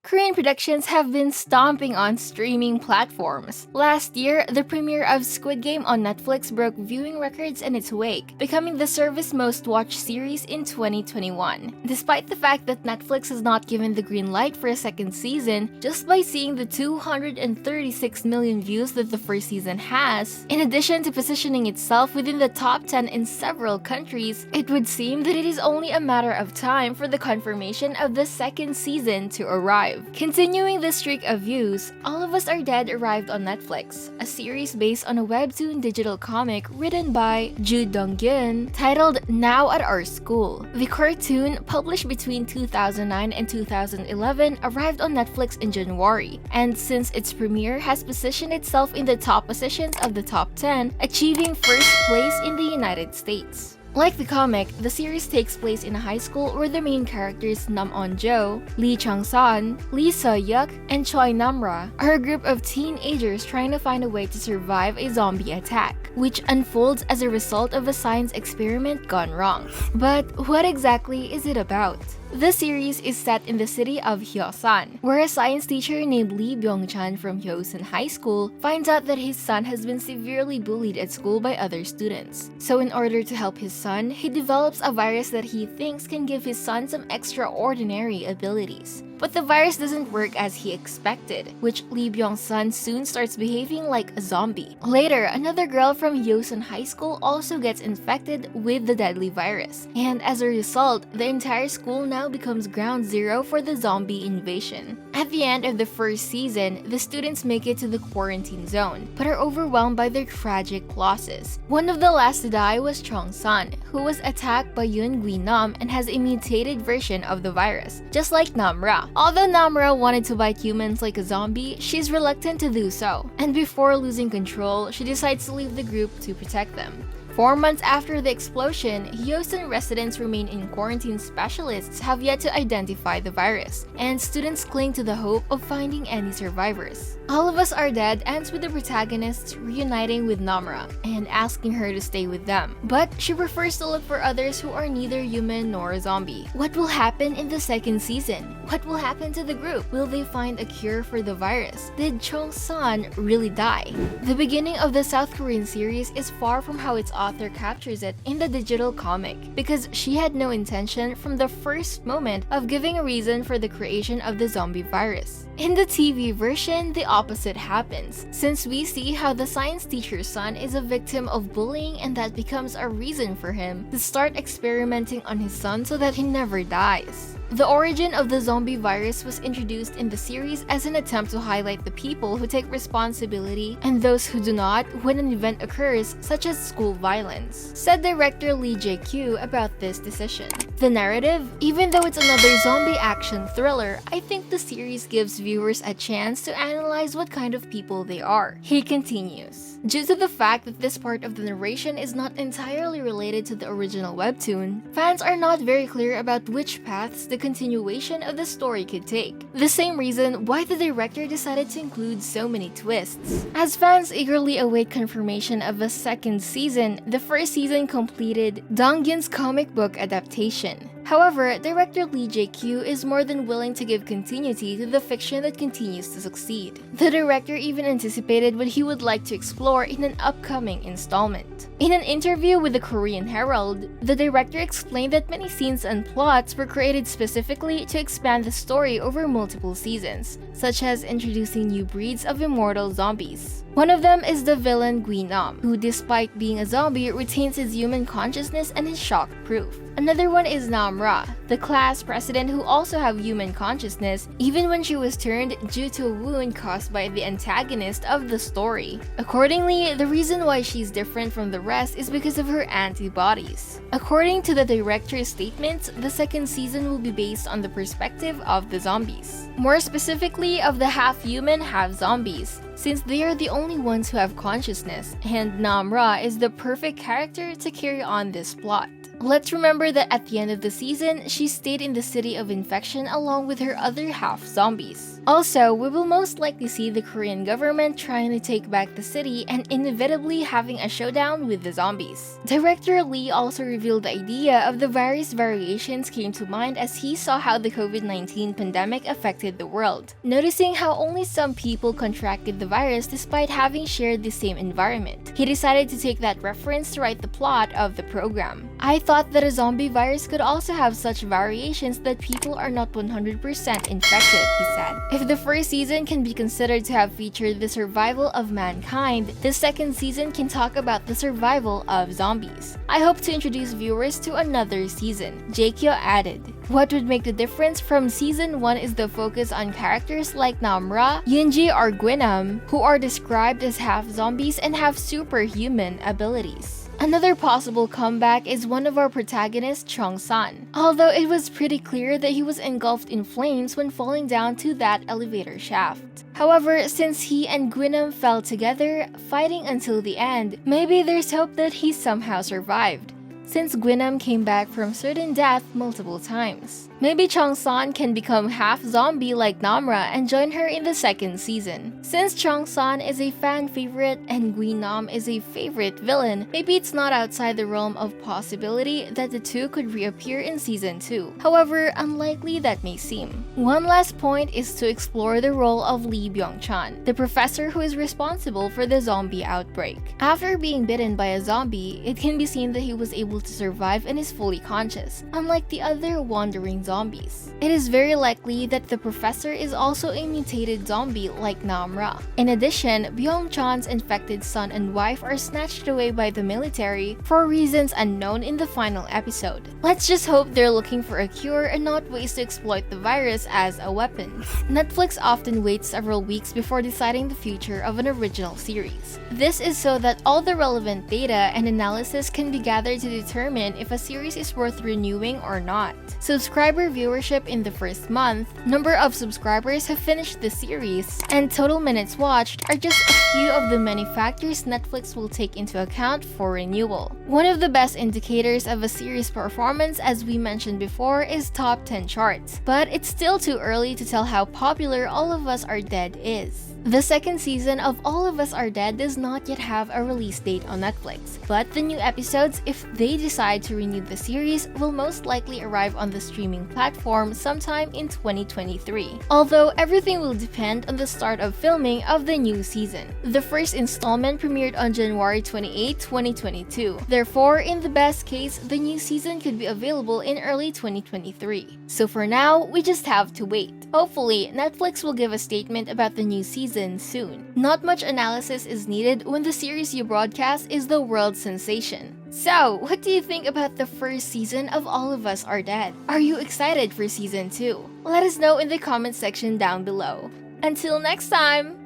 Korean productions have been stomping on streaming platforms. Last year, the premiere of Squid Game on Netflix broke viewing records in its wake, becoming the service's most-watched series in 2021. Despite the fact that Netflix has not given the green light for a second season, just by seeing the 236 million views that the first season has, in addition to positioning itself within the top 10 in several countries, it would seem that it is only a matter of time for the confirmation of the second season to arrive. Continuing the streak of views, All of Us Are Dead arrived on Netflix, a series based on a webtoon digital comic written by Ju Dong-gyun titled Now at Our School. The cartoon, published between 2009 and 2011, arrived on Netflix in January, and since its premiere has positioned itself in the top positions of the top 10, achieving first place in the United States. Like the comic, the series takes place in a high school where the main characters Nam On-jo, Lee Chang-san, Lee So-yuk, and Choi Nam-ra are a group of teenagers trying to find a way to survive a zombie attack, which unfolds as a result of a science experiment gone wrong. But what exactly is it about? The series is set in the city of Hyosan, where a science teacher named Lee Byung-chan from Hyosan High School finds out that his son has been severely bullied at school by other students. So in order to help his son, he develops a virus that he thinks can give his son some extraordinary abilities. But the virus doesn't work as he expected, which Lee Byung's son soon starts behaving like a zombie. Later, another girl from Hyosan High School also gets infected with the deadly virus, and as a result, the entire school now becomes ground zero for the zombie invasion. At the end of the first season, the students make it to the quarantine zone, but are overwhelmed by their tragic losses. One of the last to die was Chong-san, who was attacked by Yoon Gui-nam and has a mutated version of the virus, just like Nam-ra. Although Nam-ra wanted to bite humans like a zombie, she's reluctant to do so, and before losing control, she decides to leave the group to protect them. 4 months after the explosion, Hyosan residents remain in quarantine. Specialists have yet to identify the virus, and students cling to the hope of finding any survivors. All of Us Are Dead ends with the protagonists reuniting with Namra and asking her to stay with them, but she prefers to look for others who are neither human nor a zombie. What will happen in the second season? What will happen to the group? Will they find a cure for the virus? Did Chong-san really die? The beginning of the South Korean series is far from how its author captures it in the digital comic, because she had no intention from the first moment of giving a reason for the creation of the zombie virus. In the TV version, the opposite happens, since we see how the science teacher's son is a victim of bullying, and that becomes a reason for him to start experimenting on his son so that he never dies. The origin of the zombie virus was introduced in the series as an attempt to highlight the people who take responsibility and those who do not when an event occurs, such as school violence, said director Lee Jae-kyu about this decision. The narrative, even though it's another zombie action thriller, I think the series gives viewers a chance to analyze what kind of people they are. He continues. Due to the fact that this part of the narration is not entirely related to the original webtoon, fans are not very clear about which paths the continuation of the story could take. The same reason why the director decided to include so many twists. As fans eagerly await confirmation of a second season, the first season completed Dong-gyun's comic book adaptation. However, director Lee Jae-kyu is more than willing to give continuity to the fiction that continues to succeed. The director even anticipated what he would like to explore in an upcoming installment. In an interview with the Korean Herald, the director explained that many scenes and plots were created specifically to expand the story over multiple seasons, such as introducing new breeds of immortal zombies. One of them is the villain Gui-nam, who despite being a zombie retains his human consciousness and is shock-proof. Another one is Nam-ra, the class president who also have human consciousness even when she was turned due to a wound caused by the antagonist of the story. Accordingly, the reason why she's different from the rest is because of her antibodies. According to the director's statements, the second season will be based on the perspective of the zombies. More specifically, of the half-human, half-zombies, since they are the only ones who have consciousness, and Nam-ra is the perfect character to carry on this plot. Let's remember that at the end of the season, she stayed in the city of infection along with her other half zombies. Also, we will most likely see the Korean government trying to take back the city and inevitably having a showdown with the zombies. Director Lee also revealed the idea of the various variations came to mind as he saw how the COVID-19 pandemic affected the world, noticing how only some people contracted the virus despite having shared the same environment. He decided to take that reference to write the plot of the program. I thought that a zombie virus could also have such variations that people are not 100% infected, he said. If the first season can be considered to have featured the survival of mankind, the second season can talk about the survival of zombies. I hope to introduce viewers to another season, Jaekyo added. What would make the difference from season 1 is the focus on characters like Nam-ra, Yoonji or Gwynam, who are described as half zombies and have superhuman abilities. Another possible comeback is one of our protagonists, Chong-san, although it was pretty clear that he was engulfed in flames when falling down to that elevator shaft. However, since he and Gwynam fell together, fighting until the end, maybe there's hope that he somehow survived, since Gwynam came back from certain death multiple times. Maybe Chong-san can become half zombie like Nam-ra and join her in the second season. Since Chong-san is a fan favorite and Gwynam is a favorite villain, maybe it's not outside the realm of possibility that the two could reappear in season 2. However, unlikely that may seem. One last point is to explore the role of Lee Byung-chan, the professor who is responsible for the zombie outbreak. After being bitten by a zombie, it can be seen that he was able to survive and is fully conscious, unlike the other wandering zombies. It is very likely that the professor is also a mutated zombie like Nam-ra. In addition, Byung-chan's infected son and wife are snatched away by the military for reasons unknown in the final episode. Let's just hope they're looking for a cure and not ways to exploit the virus as a weapon. Netflix often waits several weeks before deciding the future of an original series. This is so that all the relevant data and analysis can be gathered to determine if a series is worth renewing or not. Subscriber viewership in the first month, number of subscribers who finished the series, and total minutes watched are just a few of the many factors Netflix will take into account for renewal. One of the best indicators of a series' performance, as we mentioned before, is top 10 charts, but it's still too early to tell how popular All of Us Are Dead is. The second season of All of Us Are Dead does not yet have a release date on Netflix, but the new episodes, if they decide to renew the series, will most likely arrive on the streaming platform sometime in 2023. Although everything will depend on the start of filming of the new season. The first installment premiered on January 28, 2022. Therefore, in the best case, the new season could be available in early 2023. So for now, we just have to wait. Hopefully, Netflix will give a statement about the new season soon. Not much analysis is needed when the series you broadcast is the world sensation. So, what do you think about the first season of All of Us Are Dead? Are you excited for season 2? Let us know in the comment section down below. Until next time!